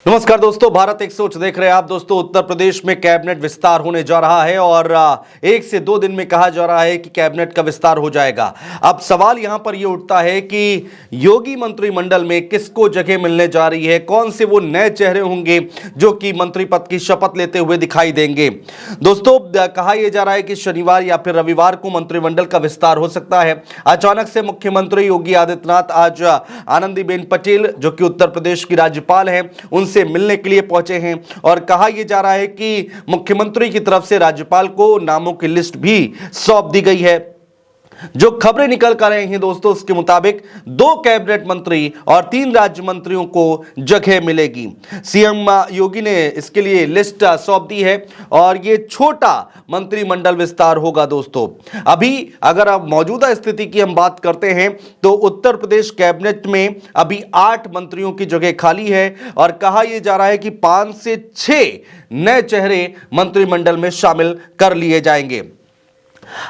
नमस्कार दोस्तों, भारत एक सोच देख रहे हैं आप। दोस्तों, उत्तर प्रदेश में कैबिनेट विस्तार होने जा रहा है और 1 से 2 दिन में कहा जा रहा है कि कैबिनेट का विस्तार हो जाएगा। अब सवाल यहां पर यह उठता है कि योगी मंत्रिमंडल में किसको जगह मिलने जा रही है, कौन से वो नए चेहरे होंगे जो कि मंत्री पद की शपथ लेते हुए दिखाई देंगे। दोस्तों, कहा यह जा रहा है कि शनिवार या फिर रविवार को मंत्रिमंडल का विस्तार हो सकता है। अचानक से मुख्यमंत्री योगी आदित्यनाथ आज आनंदीबेन पटेल, जो कि उत्तर प्रदेश की राज्यपाल हैं, उनसे मिलने के लिए पहुंचे हैं और कहा यह जा रहा है कि मुख्यमंत्री की तरफ से राज्यपाल को नामों की लिस्ट भी सौंप दी गई है। जो खबरें निकल कर रही हैं दोस्तों, उसके मुताबिक 2 कैबिनेट मंत्री और 3 राज्य मंत्रियों को जगह मिलेगी। सीएम योगी ने इसके लिए लिस्ट सौंप दी है और यह छोटा मंत्रिमंडल विस्तार होगा। दोस्तों, अभी अगर आप मौजूदा स्थिति की हम बात करते हैं तो उत्तर प्रदेश कैबिनेट में अभी 8 मंत्रियों की जगह खाली है और कहा यह जा रहा है कि 5 से 6 नए चेहरे मंत्रिमंडल में शामिल कर लिए जाएंगे।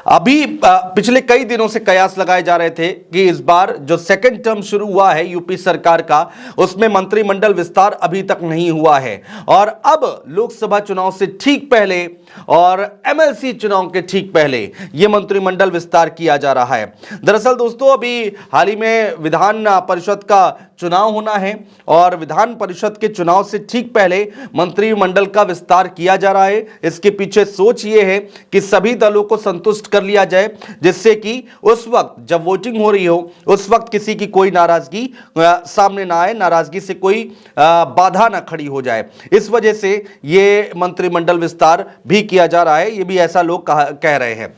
अभी पिछले कई दिनों से कयास लगाए जा रहे थे कि इस बार जो सेकंड टर्म शुरू हुआ है यूपी सरकार का, उसमें मंत्रिमंडल विस्तार अभी तक नहीं हुआ है और अब लोकसभा चुनाव से ठीक पहले और एमएलसी चुनाव के ठीक पहले यह मंत्रिमंडल विस्तार किया जा रहा है। दरअसल दोस्तों, अभी हाल ही में विधान परिषद का चुनाव होना है और विधान परिषद के चुनाव से ठीक पहले मंत्रिमंडल का विस्तार किया जा रहा है। इसके पीछे सोच यह है कि सभी दलों को संतुष्ट कर लिया जाए, जिससे कि उस वक्त जब वोटिंग हो रही हो उस वक्त किसी की कोई नाराजगी सामने ना आए, नाराजगी से कोई बाधा ना खड़ी हो जाए। इस वजह से यह मंत्रिमंडल विस्तार भी किया जा रहा है, यह भी ऐसा लोग कह रहे हैं।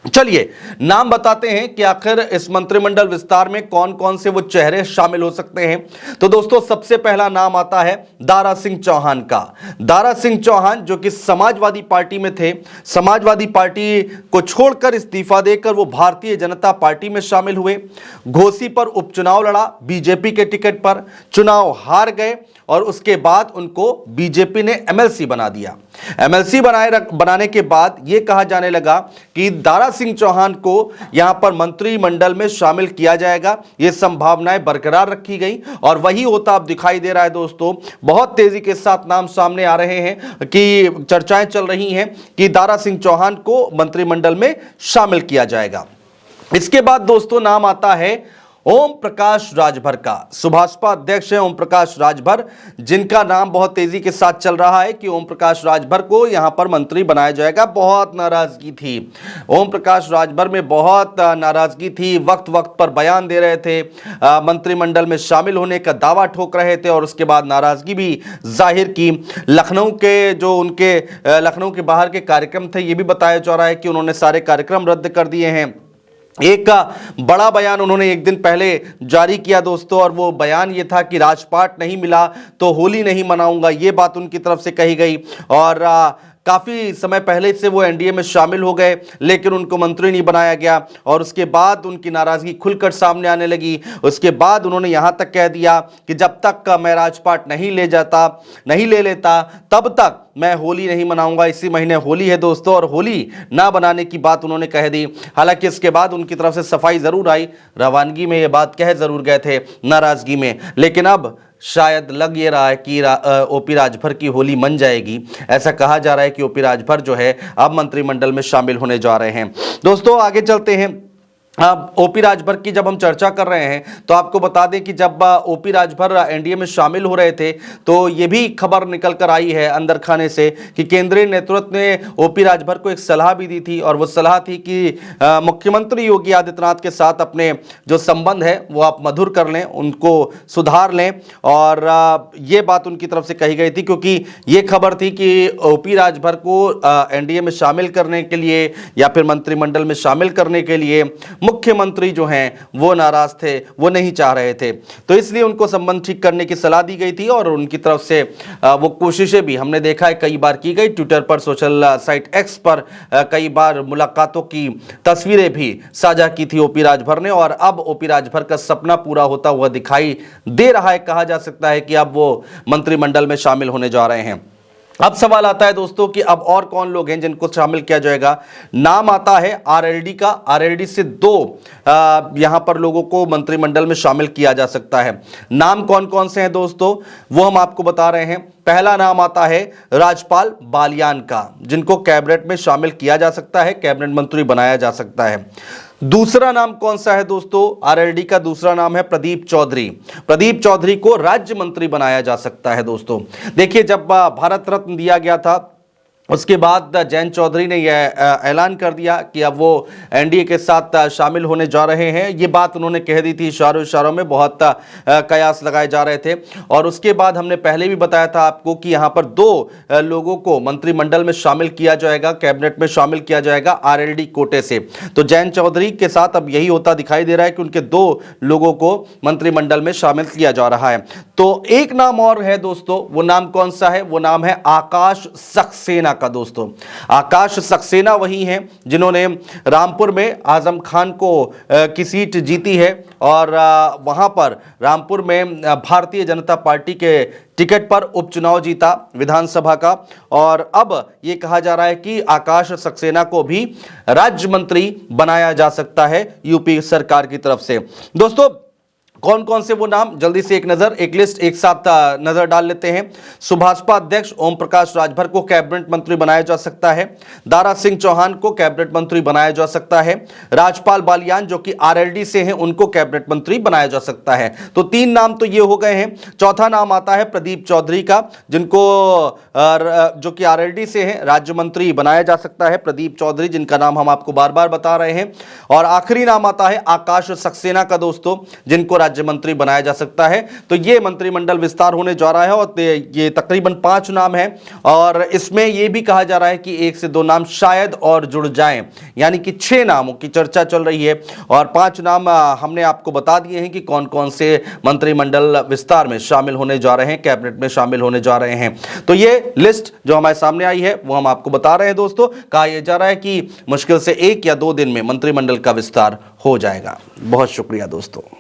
चलिए नाम बताते हैं कि आखिर इस मंत्रिमंडल विस्तार में कौन कौन से वो चेहरे शामिल हो सकते हैं। तो दोस्तों, सबसे पहला नाम आता है दारा सिंह चौहान का। दारा सिंह चौहान, जो कि समाजवादी पार्टी में थे, समाजवादी पार्टी को छोड़कर इस्तीफा देकर वो भारतीय जनता पार्टी में शामिल हुए। घोसी पर उपचुनाव लड़ा बीजेपी के टिकट पर, चुनाव हार गए और उसके बाद उनको बीजेपी ने एमएलसी बना दिया। एमएलसी बनाने के बाद यह कहा जाने लगा कि दारा सिंह चौहान को यहां पर मंत्रिमंडल में शामिल किया जाएगा। यह संभावनाएं बरकरार रखी गई और वही होता अब दिखाई दे रहा है। दोस्तों, बहुत तेजी के साथ नाम सामने आ रहे हैं कि चर्चाएं चल रही हैं कि दारा सिंह चौहान को मंत्रिमंडल में शामिल किया जाएगा। इसके बाद दोस्तों नाम आता है ओम प्रकाश राजभर का। सुभाषपा अध्यक्ष है ओम प्रकाश राजभर, जिनका नाम बहुत तेजी के साथ चल रहा है कि ओम प्रकाश राजभर को यहां पर मंत्री बनाया जाएगा। बहुत नाराजगी थी ओम प्रकाश राजभर में, बहुत नाराजगी थी। वक्त वक्त पर बयान दे रहे थे, मंत्रिमंडल में शामिल होने का दावा ठोक रहे थे और उसके बाद नाराजगी भी जाहिर की। लखनऊ के जो उनके लखनऊ के बाहर के कार्यक्रम थे, यह भी बताया जा रहा है कि उन्होंने सारे कार्यक्रम रद्द कर दिए हैं। एक बड़ा बयान उन्होंने एक दिन पहले जारी किया दोस्तों, और वो बयान ये था कि राजपाट नहीं मिला तो होली नहीं मनाऊंगा, ये बात उनकी तरफ से कही गई। और काफ़ी समय पहले से वो एनडीए में शामिल हो गए, लेकिन उनको मंत्री नहीं बनाया गया और उसके बाद उनकी नाराज़गी खुलकर सामने आने लगी। उसके बाद उन्होंने यहाँ तक कह दिया कि जब तक मैं राजपाट नहीं ले लेता तब तक मैं होली नहीं मनाऊंगा। इसी महीने होली है दोस्तों और होली ना बनाने की बात उन्होंने कह दी। हालांकि इसके बाद उनकी तरफ से सफाई ज़रूर आई, रवानगी में ये बात कह ज़रूर गए थे नाराज़गी में, लेकिन अब शायद लग ये रहा है कि ओपी राजभर की होली मन जाएगी। ऐसा कहा जा रहा है कि ओपी राजभर जो है अब मंत्रिमंडल में शामिल होने जा रहे हैं। दोस्तों, आगे चलते हैं। ओपी राजभर की जब हम चर्चा कर रहे हैं तो आपको बता दें कि जब ओपी राजभर एनडीए में शामिल हो रहे थे तो ये भी खबर निकल कर आई है अंदर खाने से कि केंद्रीय नेतृत्व ने ओपी राजभर को एक सलाह भी दी थी और वो सलाह थी कि मुख्यमंत्री योगी आदित्यनाथ के साथ अपने जो संबंध है वो आप मधुर कर लें, उनको सुधार लें। और ये बात उनकी तरफ से कही गई थी, क्योंकि ये खबर थी कि ओपी राजभर को एनडीए में शामिल करने के लिए या फिर मंत्रिमंडल में शामिल करने के लिए मुख्यमंत्री जो हैं वो नाराज थे, वो नहीं चाह रहे थे, तो इसलिए उनको संबंध ठीक करने की सलाह दी गई थी और उनकी तरफ से वो कोशिशें भी हमने देखा है कई बार की गई। ट्विटर पर, सोशल साइट एक्स पर कई बार मुलाकातों की तस्वीरें भी साझा की थी ओपी राजभर ने और अब ओपी राजभर का सपना पूरा होता हुआ दिखाई दे रहा है। कहा जा सकता है कि अब वो मंत्रिमंडल में शामिल होने जा रहे हैं। अब सवाल आता है दोस्तों कि अब और कौन लोग हैं जिनको शामिल किया जाएगा। नाम आता है आरएलडी का। आरएलडी से दो यहां पर लोगों को मंत्रिमंडल में शामिल किया जा सकता है। नाम कौन कौन से हैं दोस्तों, वो हम आपको बता रहे हैं। पहला नाम आता है राजपाल बालियान का, जिनको कैबिनेट में शामिल किया जा सकता है, कैबिनेट मंत्री बनाया जा सकता है। दूसरा नाम कौन सा है दोस्तों, आरएलडी का दूसरा नाम है प्रदीप चौधरी। प्रदीप चौधरी को राज्य मंत्री बनाया जा सकता है दोस्तों। देखिए, जब भारत रत्न दिया गया था उसके बाद जयंत चौधरी ने यह ऐलान कर दिया कि अब वो एनडीए के साथ शामिल होने जा रहे हैं। ये बात उन्होंने कह दी थी, इशारों में बहुत कयास लगाए जा रहे थे। और उसके बाद हमने पहले भी बताया था आपको कि यहाँ पर दो लोगों को मंत्रिमंडल में शामिल किया जाएगा, कैबिनेट में शामिल किया जाएगा आरएलडी कोटे से। तो जयंत चौधरी के साथ अब यही होता दिखाई दे रहा है कि उनके दो लोगों को मंत्रिमंडल में शामिल किया जा रहा है। तो एक नाम और है दोस्तों, वो नाम कौन सा है, वो नाम है आकाश सक्सेना का दोस्तों। आकाश सक्सेना वही हैं जिन्होंने रामपुर में आजम खान को की सीट जीती है और वहां पर रामपुर में भारतीय जनता पार्टी के टिकट पर उपचुनाव जीता विधानसभा का। और अब यह कहा जा रहा है कि आकाश सक्सेना को भी राज्य मंत्री बनाया जा सकता है यूपी सरकार की तरफ से। दोस्तों, कौन कौन से वो नाम, जल्दी से एक लिस्ट एक साथ नजर डाल लेते हैं। सुभाषपा अध्यक्ष ओम प्रकाश राजभर को कैबिनेट मंत्री बनाया जा सकता है। दारा सिंह चौहान को कैबिनेट मंत्री बनाया जा सकता है। राजपाल बालियान जो कि आरएलडी से हैं, उनको कैबिनेट मंत्री बनाया जा सकता है। तो तीन नाम तो ये हो गए हैं। चौथा नाम आता है प्रदीप चौधरी का, जिनको जो कि आरएलडी से हैं, राज्य मंत्री बनाया जा सकता है प्रदीप चौधरी, जिनका नाम हम आपको बार बार बता रहे हैं। और आखिरी नाम आता है आकाश सक्सेना का दोस्तों, जिनको राज्य मंत्री बनाया जा सकता है। तो ये मंत्रिमंडल विस्तार होने जा रहा है और ये तकरीबन 5 नाम है। और इसमें यह भी कहा जा रहा है कि 1 से 2 नाम शायद और जुड़ जाएं, यानी कि 6 नामों की चर्चा चल रही है और 5 नाम हमने आपको बता दिए हैं कि कौन कौन से मंत्रिमंडल विस्तार में शामिल होने जा रहे हैं, कैबिनेट में शामिल होने जा रहे हैं। तो ये लिस्ट जो हमारे सामने आई है वो हम आपको बता रहे हैं दोस्तों। कहा यह जा रहा है कि मुश्किल से 1 या 2 दिन में मंत्रिमंडल का विस्तार हो जाएगा। बहुत शुक्रिया दोस्तों।